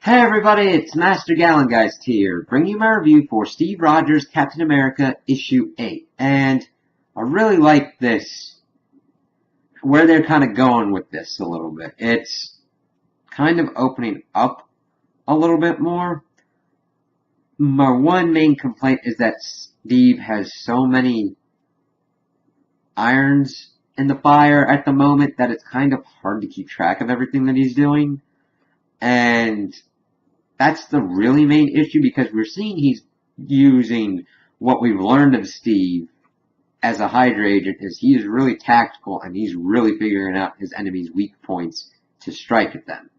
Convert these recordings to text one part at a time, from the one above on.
Hey everybody, it's Master Gallengeist here, bringing you my review for Steve Rogers' Captain America issue 8. And I really like this, where they're kind of going with this a little bit. It's kind of opening up a little bit more. My one main complaint is that Steve has so many irons in the fire at the moment that it's kind of hard to keep track of everything that he's doing. And that's the really main issue, because we're seeing he's using what we've learned of Steve as a Hydra agent is he is really tactical and he's really figuring out his enemy's weak points to strike at them.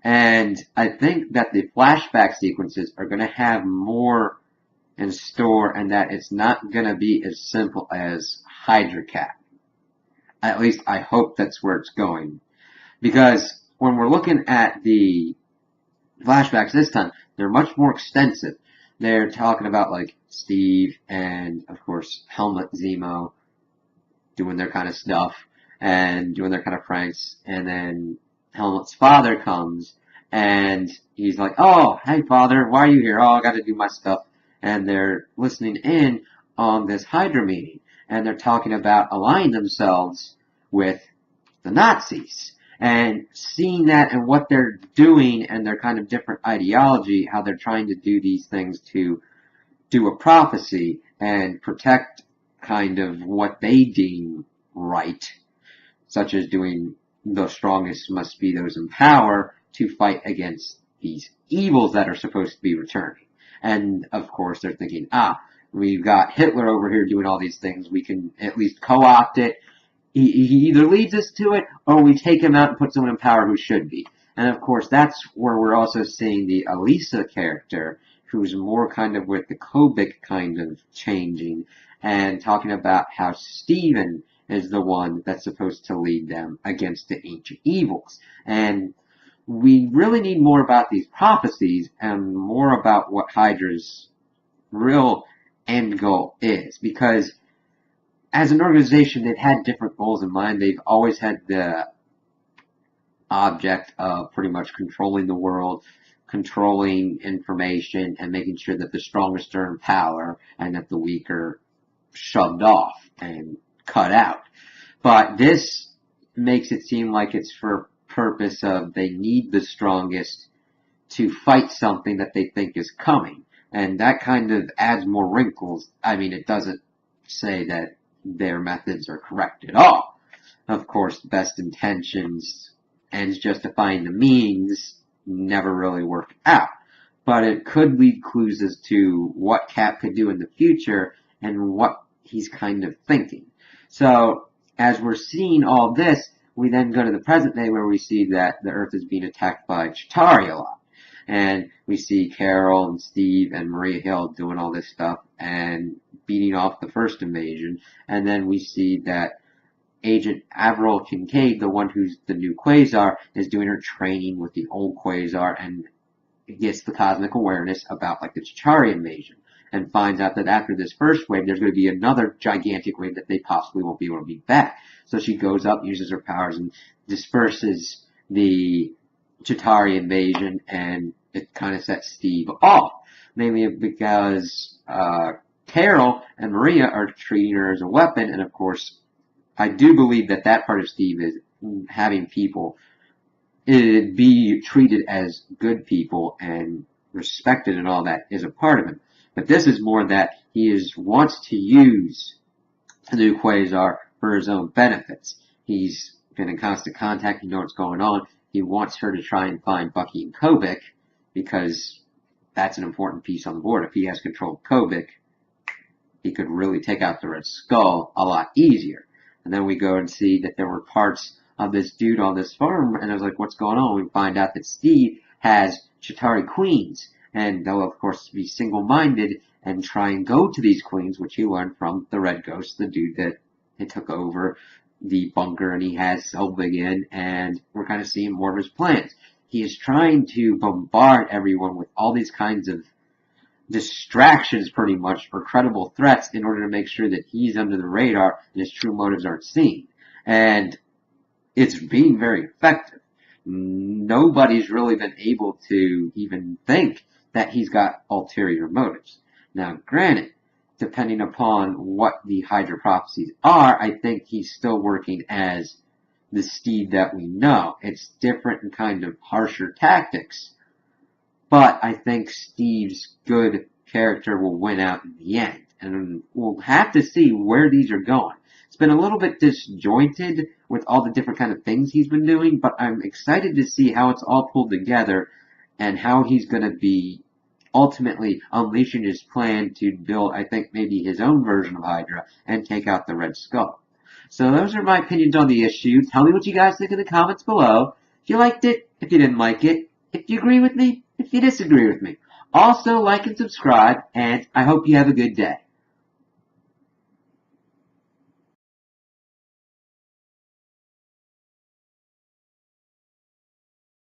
And I think that the flashback sequences are going to have more in store, and that it's not going to be as simple as Hydra Cap. At least I hope that's where it's going. Because when we're looking at the flashbacks this time, they're much more extensive. They're talking about like Steve and of course Helmut Zemo doing their kind of stuff and doing their kind of pranks, and then Helmut's father comes and he's like, "Oh, hey father, why are you here?" "Oh, I gotta do my stuff." And they're listening in on this Hydra meeting, and they're talking about aligning themselves with the Nazis. And seeing that and what they're doing and their kind of different ideology, how they're trying to do these things to do a prophecy and protect kind of what they deem right, such as doing the strongest must be those in power to fight against these evils that are supposed to be returning. And of course they're thinking, we've got Hitler over here doing all these things, we can at least co-opt it. He either leads us to it, or we take him out and put someone in power who should be. And of course, that's where we're also seeing the Elisa character, who's more kind of with the Kobik kind of changing, and talking about how Steven is the one that's supposed to lead them against the ancient evils. And we really need more about these prophecies and more about what Hydra's real end goal is, because as an organization, they've had different goals in mind. They've always had the object of pretty much controlling the world, controlling information, and making sure that the strongest are in power and that the weak are shoved off and cut out. But this makes it seem like it's for purpose of they need the strongest to fight something that they think is coming. And that kind of adds more wrinkles. I mean, it doesn't say that their methods are correct at all. Of course, best intentions, ends justifying the means, never really work out. But it could lead clues as to what Cap could do in the future and what he's kind of thinking. So, as we're seeing all this, we then go to the present day where we see that the Earth is being attacked by Chitauri a lot. And we see Carol and Steve and Maria Hill doing all this stuff and beating off the first invasion. And then we see that Agent Avril Kincaid, the one who's the new Quasar, is doing her training with the old Quasar and gets the cosmic awareness about like the Chitauri invasion, and finds out that after this first wave, there's going to be another gigantic wave that they possibly won't be able to beat back. So she goes up, uses her powers, and disperses the Chitauri invasion, and it kind of sets Steve off. Mainly because Carol and Maria are treating her as a weapon, and of course, I do believe that that part of Steve is having people be treated as good people and respected and all that is a part of him. But this is more that he wants to use the new Quasar for his own benefits. He's been in constant contact, he knows what's going on. He wants her to try and find Bucky and Kobik, because that's an important piece on the board. If he has control of Kobik, he could really take out the Red Skull a lot easier. And then we go and see that there were parts of this dude on this farm, and I was like, what's going on? We find out that Steve has Chitauri queens, and they'll of course be single-minded and try and go to these queens, which he learned from the Red Ghost, the dude that it took over the bunker, and he has Selvig in, and we're kind of seeing more of his plans. He is trying to bombard everyone with all these kinds of distractions, pretty much, or credible threats, in order to make sure that he's under the radar and his true motives aren't seen. And it's being very effective. nobody's really been able to even think that he's got ulterior motives. Now, granted, depending upon what the Hydra prophecies are, I think he's still working as the Steve that we know. It's different and kind of harsher tactics, but I think Steve's good character will win out in the end. And we'll have to see where these are going. It's been a little bit disjointed with all the different kind of things he's been doing, but I'm excited to see how it's all pulled together and how he's going to be ultimately unleashing his plan to build, I think, maybe his own version of Hydra and take out the Red Skull. So those are my opinions on the issue. Tell me what you guys think in the comments below. If you liked it, if you didn't like it, if you agree with me, if you disagree with me. Also, like and subscribe, and I hope you have a good day.